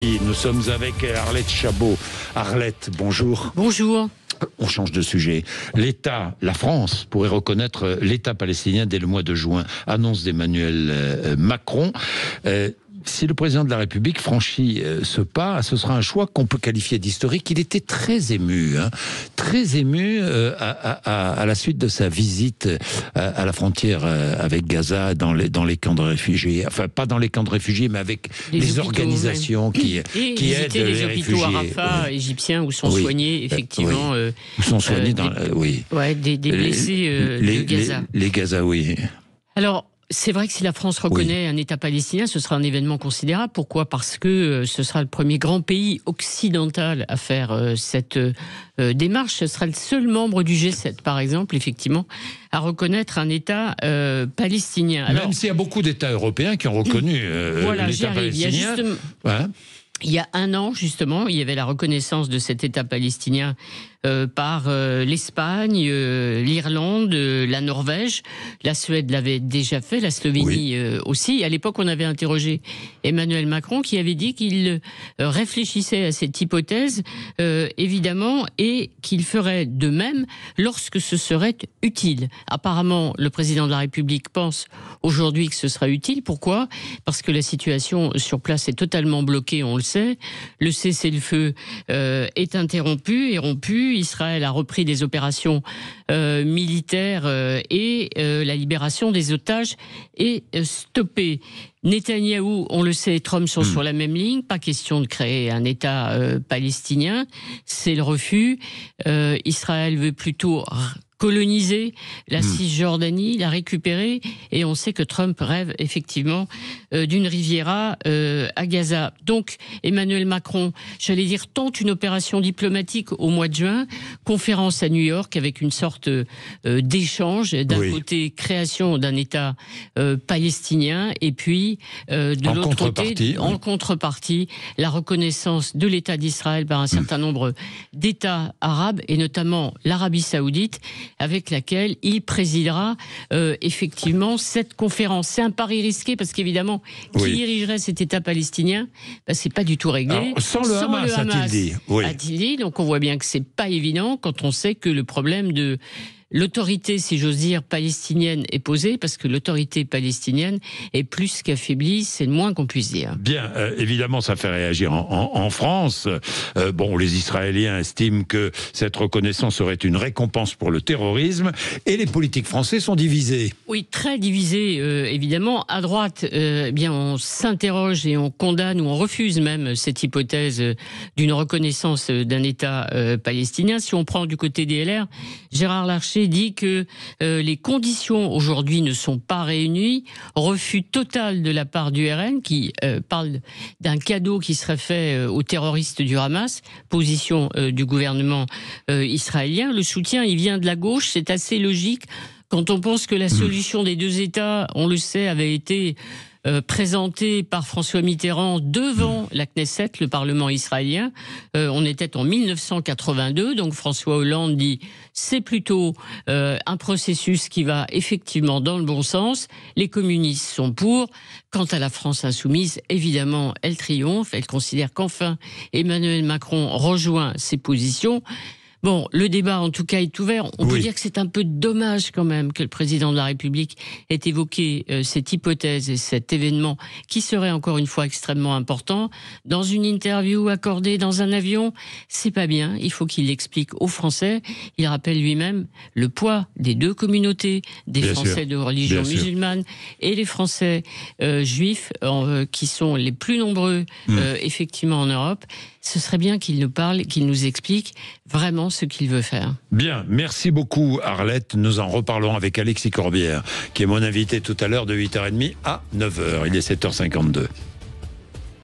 Nous sommes avec Arlette Chabot. Arlette, bonjour. Bonjour. On change de sujet. L'État, la France, pourrait reconnaître l'État palestinien dès le mois de juin. Annonce d'Emmanuel Macron. Si le président de la République franchit ce pas, ce sera un choix qu'on peut qualifier d'historique. Il était très ému, à la suite de sa visite à la frontière avec Gaza, dans les camps de réfugiés. Enfin, pas dans les camps de réfugiés, mais avec les organisations qui aident les hôpitaux réfugiés. à Rafah, égyptiens, où sont soignés, effectivement... Où sont soignés des blessés de Gaza. Les Gaza, oui. Alors... C'est vrai que si la France reconnaît un État palestinien, ce sera un événement considérable. Pourquoi ? Parce que ce sera le premier grand pays occidental à faire cette démarche. Ce sera le seul membre du G7, par exemple, effectivement, à reconnaître un État palestinien. Alors, même s'il y a beaucoup d'États européens qui ont reconnu l'État palestinien. Il y a un an, justement, il y avait la reconnaissance de cet État palestinien par l'Espagne, l'Irlande, la Norvège. La Suède l'avait déjà fait, la Slovénie aussi. À l'époque, on avait interrogé Emmanuel Macron qui avait dit qu'il réfléchissait à cette hypothèse, évidemment, et qu'il ferait de même lorsque ce serait utile. Apparemment, le président de la République pense aujourd'hui que ce sera utile. Pourquoi ? Parce que la situation sur place est totalement bloquée, on le sait. Le cessez-le-feu est interrompu et rompu. Israël a repris des opérations militaires et la libération des otages est stoppée. Netanyahou, on le sait, et Trump sont sur la même ligne. Pas question de créer un État palestinien. C'est le refus. Israël veut plutôt coloniser la Cisjordanie, la récupérer, et on sait que Trump rêve effectivement d'une Riviera à Gaza. Donc Emmanuel Macron, j'allais dire, tente une opération diplomatique au mois de juin, conférence à New York avec une sorte d'échange, d'un côté création d'un État palestinien, et puis de l'autre côté, en contrepartie, la reconnaissance de l'État d'Israël par un certain nombre d'États arabes, et notamment l'Arabie Saoudite, avec laquelle il présidera effectivement cette conférence. C'est un pari risqué parce qu'évidemment, qui dirigerait cet État palestinien, c'est pas du tout réglé. Alors, sans le Hamas, a-t-il dit. A-t-il dit. Donc on voit bien que c'est pas évident quand on sait que le problème de l'autorité, si j'ose dire, palestinienne est posée, parce que l'autorité palestinienne est plus qu'affaiblie, c'est le moins qu'on puisse dire. Bien, évidemment, ça fait réagir en France. Les Israéliens estiment que cette reconnaissance serait une récompense pour le terrorisme, et les politiques français sont divisés. Oui, très divisés, évidemment. À droite, on s'interroge et on condamne, ou on refuse même cette hypothèse d'une reconnaissance d'un État palestinien. Si on prend du côté des LR, Gérard Larcher dit que les conditions aujourd'hui ne sont pas réunies. Refus total de la part du RN qui parle d'un cadeau qui serait fait aux terroristes du Hamas. Position du gouvernement israélien. Le soutien, il vient de la gauche. C'est assez logique quand on pense que la solution des deux États, on le sait, avait été présenté par François Mitterrand devant la Knesset, le Parlement israélien. On était en 1982, donc François Hollande dit c'est plutôt un processus qui va effectivement dans le bon sens. Les communistes sont pour. Quant à la France insoumise, évidemment, elle triomphe. Elle considère qu'enfin Emmanuel Macron rejoint ses positions. Bon, le débat, en tout cas, est ouvert. On peut dire que c'est un peu dommage, quand même, que le président de la République ait évoqué cette hypothèse et cet événement qui serait, encore une fois, extrêmement important. Dans une interview accordée dans un avion, c'est pas bien. Il faut qu'il l'explique aux Français. Il rappelle lui-même le poids des deux communautés, des Français de religion musulmane et les Français juifs, qui sont les plus nombreux, effectivement, en Europe. Ce serait bien qu'il nous parle, qu'il nous explique vraiment ce qu'il veut faire. Bien, merci beaucoup Arlette. Nous en reparlerons avec Alexis Corbière, qui est mon invité tout à l'heure de 8h30 à 9h. Il est 7h52.